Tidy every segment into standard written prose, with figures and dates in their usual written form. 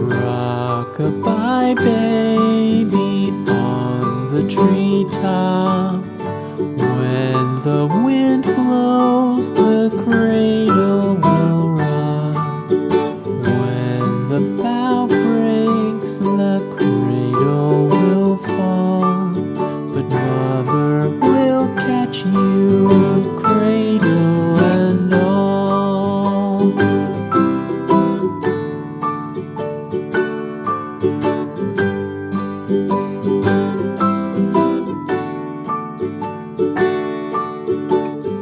Rock-a-bye baby on the treetop. When the wind blows, the cradle will rock. When the bough breaks, the cradle will fall. But mother will catch you, cradle and all.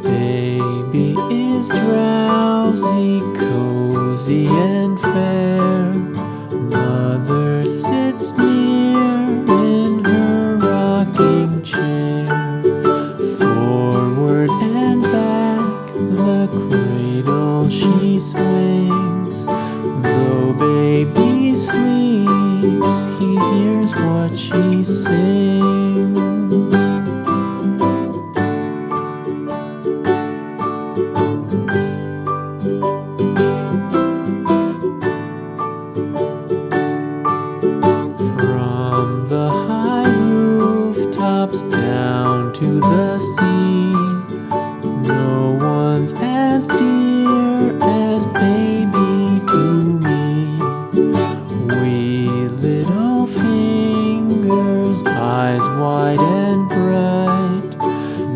Baby is drowsy, cozy and fair. Mother sits near in her rocking chair. Forward and back, the cradle she swings. Though baby sleeps, he hears what she sings. From the high rooftops down to the sea, no one's as dear as baby to me. Wee little fingers, eyes wide and bright,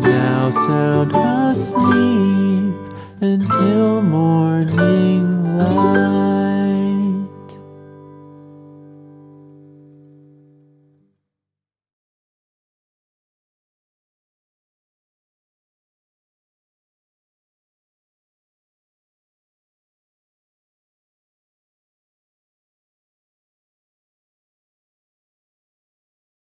now sound asleep until morning light.